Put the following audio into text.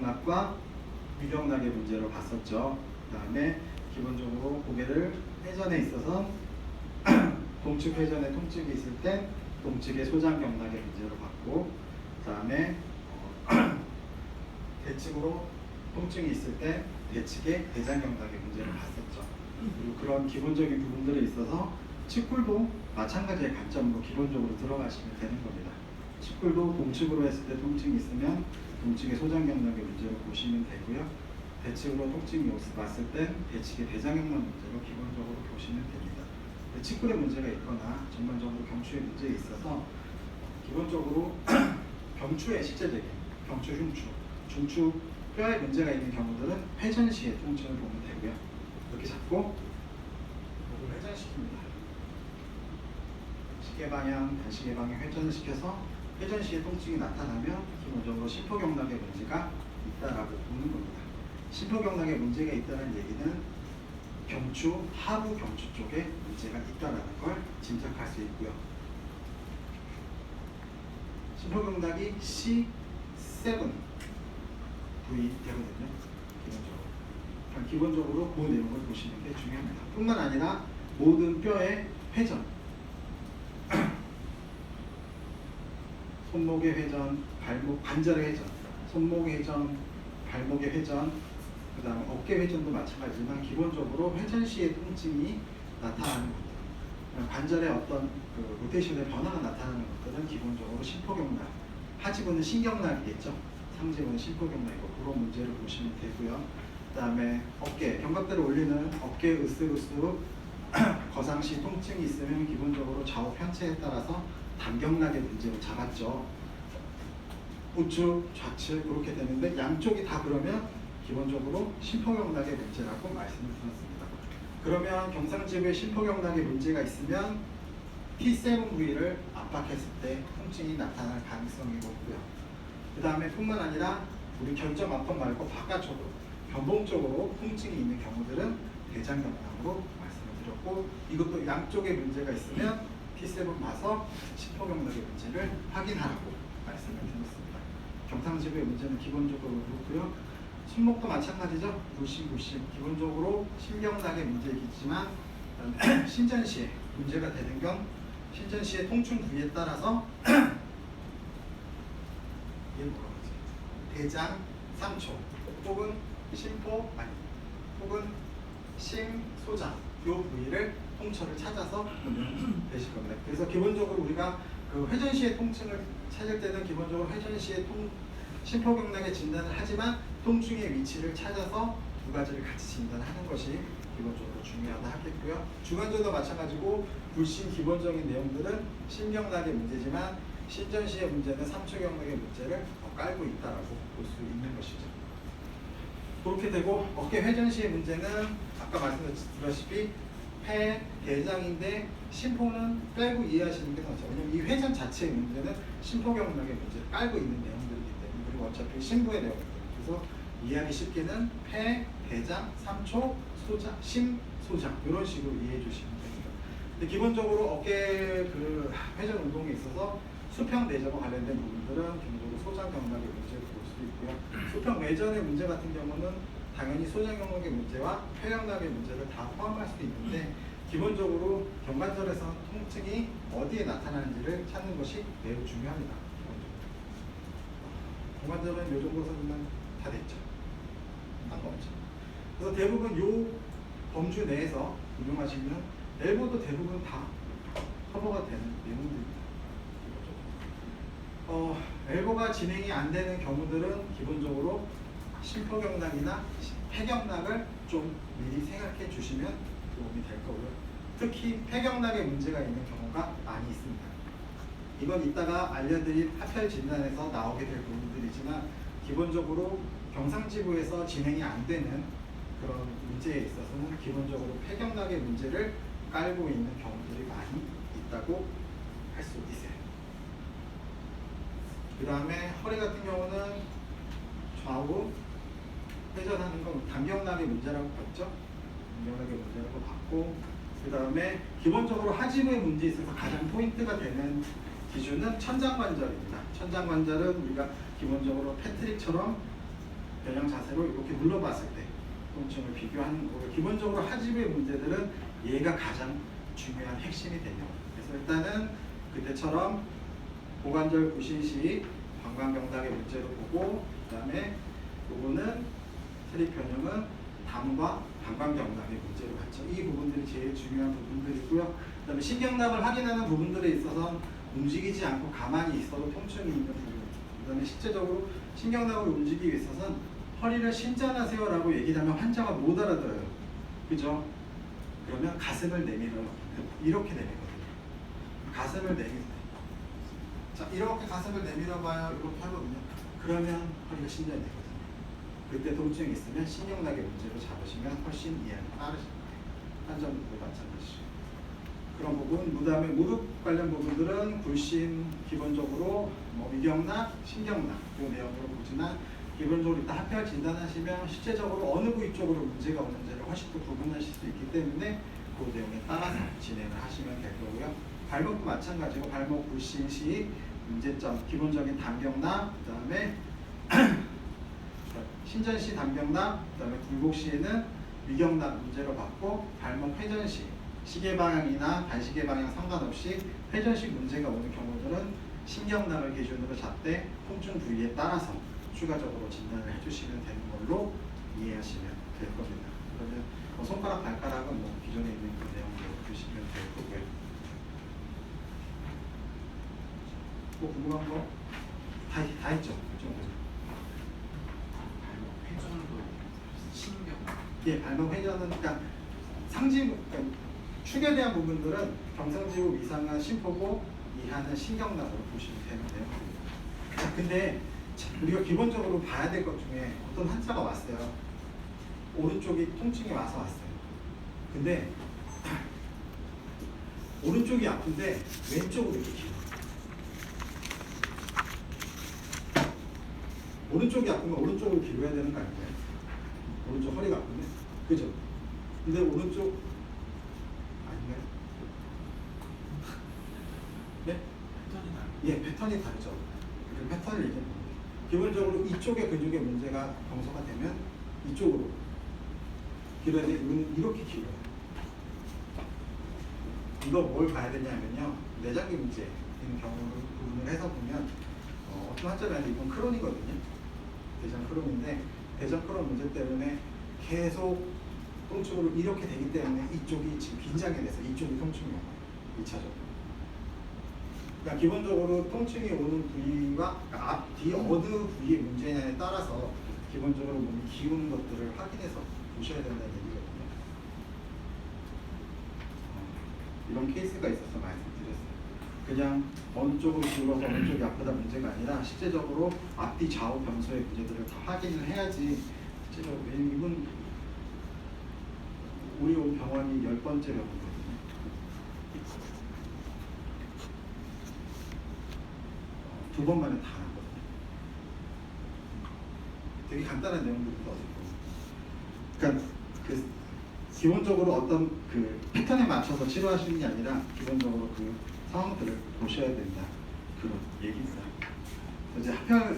단경락과 유경락의 문제로 봤었죠. 그 다음에 기본적으로 고개를 회전에 있어서 동측 회전에 통측이 있을 때 동측의 소장경락의 문제로 봤고, 그 다음에 대측으로 통증이 있을 때 대측의 대장경락의 문제를 봤었죠. 그리고 그런 기본적인 부분들에 있어서 측굴도 마찬가지의 관점으로 기본적으로 들어가시면 되는 겁니다. 측굴도 동측으로 했을 때 통증이 있으면 동측의 소장경락의 문제로 보시면 되고요. 대측으로 통증이 왔을 때 대측의 대장경락 문제로 기본적으로 보시면 됩니다. 측굴에 문제가 있거나 전반적으로 경추에 문제가 있어서 기본적으로 경추의 실제적인 경추, 흉추, 중추 뼈에 문제가 있는 경우들은 회전 시에 통증을 보면 되고요. 이렇게 잡고 목을 회전시킵니다. 시계 방향, 단시계 방향 회전을 시켜서 회전 시에 통증이 나타나면 기본적으로 심포경락의 문제가 있다라고 보는 겁니다. 심포경락의 문제가 있다는 얘기는 경추, 하부 경추 쪽에 문제가 있다라는 걸 짐작할 수 있고요. 심포경락이 C7 부위 되거든요. 기본적으로 그 내용을 보시는 게 중요합니다. 뿐만 아니라 모든 뼈의 회전, 손목의 회전, 발목, 관절의 회전, 손목의 회전, 발목의 회전, 그 다음에 어깨 회전도 마찬가지지만 기본적으로 회전 시에 통증이 나타나는 것들, 관절의 어떤 그 로테이션의 변화가 나타나는 것들은 기본적으로 심포경락, 하지부는 신경락이겠죠. 상지부는 심포경락이고 그런 문제를 보시면 되고요. 그 다음에 어깨, 견갑대를 올리는 어깨 으쓱으쓱 거상시 통증이 있으면 기본적으로 좌우 편체에 따라서 단경락의 문제로 잡았죠. 우측, 좌측 그렇게 되는데 양쪽이 다 그러면 기본적으로 심포경락의 문제라고 말씀을 드렸습니다. 그러면 경상지부에 심포경락의 문제가 있으면 T7 부위를 압박했을 때 통증이 나타날 가능성이 높고요. 그 다음에 뿐만 아니라 우리 결점 압박 말고 바깥쪽으로 견봉적으로 통증이 있는 경우들은 대장경락으로 말씀을 드렸고, 이것도 양쪽에 문제가 있으면 T7 봐서 심포경락의 문제를 확인하라고 말씀을 드렸습니다. 경상지부의 문제는 기본적으로 그렇고요. 손목도 마찬가지죠. 물심 기본적으로 심경락의 문제이지만 신전시에 문제가 되는 건 신전시의 통증 부위에 따라서 이게 뭐라고 하지? 대장 3초 혹은 심포 혹은 심소장 이 부위를 통처를 찾아서 되실 겁니다. 그래서 기본적으로 우리가 그 회전시의 통증을 찾을 때는 기본적으로 회전시의 심포경락의 진단을 하지만 통증의 위치를 찾아서 두 가지를 같이 진단하는 것이 기본적으로 중요하다 하겠고요. 주관절도 마찬가지고 불신 기본적인 내용들은 심경락의 문제지만 신전시의 문제는 삼초경락의 문제를 깔고 있다라고 볼 수 있는 것이죠. 그렇게 되고 어깨 회전시의 문제는 아까 말씀드렸다시피 폐, 대장인데 심포는 빼고 이해하시는 게 더 좋죠. 왜냐하면 이 회전 자체의 문제는 심포경락의 문제를 깔고 있는 내용들이기 때문에, 그리고 어차피 심부의 내용들, 그래서 이해하기 쉽게는 폐, 대장, 삼초, 소장, 심소장 이런 식으로 이해해 주시면 됩니다. 근데 기본적으로 어깨 그 회전 운동에 있어서 수평 내전과 관련된 부분들은 기본적으로 소장 경락의 문제를 볼 수 있고요. 수평 외전의 문제 같은 경우는 당연히 소장 경락의 문제와 폐경락의 문제를 다 포함할 수 있는데, 기본적으로 경관절에서 통증이 어디에 나타나는지를 찾는 것이 매우 중요합니다. 경관절은 이 정도 선은 다 됐죠. 상관없죠. 그래서 대부분 이 범주 내에서 운용하시면 엘보도 대부분 다 커버가 되는 내용들입니다. 엘보가 진행이 안 되는 경우들은 기본적으로 심포경락이나 폐경락을 좀 미리 생각해 주시면 도움이 될 거고요. 특히 폐경락에 문제가 있는 경우가 많이 있습니다. 이건 이따가 알려드릴 파편 진단에서 나오게 될 부분들이지만 기본적으로 경상지부에서 진행이 안 되는 그런 문제에 있어서는 기본적으로 폐경락의 문제를 깔고 있는 경우들이 많이 있다고 할 수 있어요. 그 다음에 허리 같은 경우는 좌우 회전하는 건 단경락의 문제라고 봤죠. 단경락의 문제라고 봤고, 그 다음에 기본적으로 하지부의 문제에 있어서 가장 포인트가 되는 기준은 천장관절입니다. 천장관절은 우리가 기본적으로 패트릭처럼 변형 자세로 이렇게 눌러봤을 때 통증을 비교하는 거고요. 기본적으로 하집의 문제들은 얘가 가장 중요한 핵심이 되죠. 그래서 일단은 그때처럼 고관절 구신 시 방광경락의 문제로 보고, 그 다음에 요거는 세립 변형은 담과 방광경락의 문제로 봤죠. 이 부분들이 제일 중요한 부분들이고요. 그 다음에 신경납을 확인하는 부분들에 있어서 움직이지 않고 가만히 있어도 통증이 있는 부분. 그 다음에 실제적으로 신경납을 움직이기 위해서는 허리를 신전하세요라고 얘기하면 환자가 못 알아들어요. 그죠? 그러면 가슴을 내밀어요. 이렇게 내밀거든요. 가슴을 내밀어요. 자, 이렇게 가슴을 내밀어봐요. 이렇게 하거든요. 그러면 허리가 신전이 되거든요. 그때 통증이 있으면 신경락의 문제로 잡으시면 훨씬 이해가 빠르실 거예요. 환자분들도 마찬가지죠. 그런 부분, 그 다음에 무릎 관련 부분들은 굴신 기본적으로 뭐 위경락, 신경락 이 내용으로 보지만 기본적으로 일단 합혈 진단하시면 실제적으로 어느 부위 쪽으로 문제가 오는지를 훨씬 더 구분하실 수 있기 때문에 그 내용에 따라서 진행을 하시면 될 거고요. 발목도 마찬가지고 발목 굴신 시 문제점, 기본적인 단경락, 그 다음에 신전 시 단경락, 그 다음에 굴곡 시에는 위경락 문제로 받고, 발목 회전 시 시계 방향이나 반시계 방향 상관없이 회전 시 문제가 오는 경우들은 신경락을 기준으로 잡되 통증 부위에 따라서 추가적으로 진단을 해주시면 되는 걸로 이해하시면 될 겁니다. 그러면 손가락, 발가락은 뭐 기존에 있는 그 내용대로 보시면 될 거고요. 뭐 궁금한 거? 다 했죠? 발목 회전도 신경. 예, 발목 회전은 그러니까 상지, 그러니까 축에 대한 부분들은 경상지구 이상은 심포고 이하는 신경락으로 보시면 되는데요. 근데 우리가 기본적으로 봐야 될 것 중에 어떤 환자가 왔어요. 오른쪽이 통증이 와서 왔어요. 근데 오른쪽이 아픈데 왼쪽으로 이렇게 기울어요. 오른쪽이 아프면 오른쪽으로 기울여야 되는 거 아닌가요? 오른쪽 허리가 아픈데, 그죠? 근데 오른쪽 아닌가요? 네? 패턴이 나요. 예, 패턴이 다르죠. 그 패턴을 얘기해 봅니다. 기본적으로 이쪽의 근육에 문제가 경소가 되면 이쪽으로 길어야 돼. 이렇게 길어요. 이거 뭘 봐야 되냐면요, 내장기 문제 있는 경우를 부분을 해서 보면 어떤 환자는 이건 크론이거든요. 대장 크론인데 대장 크론 문제 때문에 계속 통증으로 이렇게 되기 때문에 이쪽이 지금 긴장이 돼서 이쪽이 통증이 와요. 2차적으로. 그러니까 기본적으로 통증이 오는 부위와 그러니까 앞, 뒤 어느 부위의 문제냐에 따라서 기본적으로 몸이 기우는 것들을 확인해서 보셔야 된다는 얘기거든요. 이런 케이스가 있어서 말씀드렸어요. 그냥 어느 쪽으로 기울어서 어느 쪽이 아프다 문제가 아니라 실제적으로 앞뒤 좌우 변소의 문제들을 다 확인을 해야지. 실제적으로 이분 우리 온 병원이 10번째 병원이거든요. 두 번 만에 다 나거든요. 되게 간단한 내용들도 어렵고. 그러니까 그 기본적으로 어떤 그 패턴에 맞춰서 치료하시는 게 아니라 기본적으로 그 상황들을 보셔야 된다. 그런 얘기입니다. 이제 합혈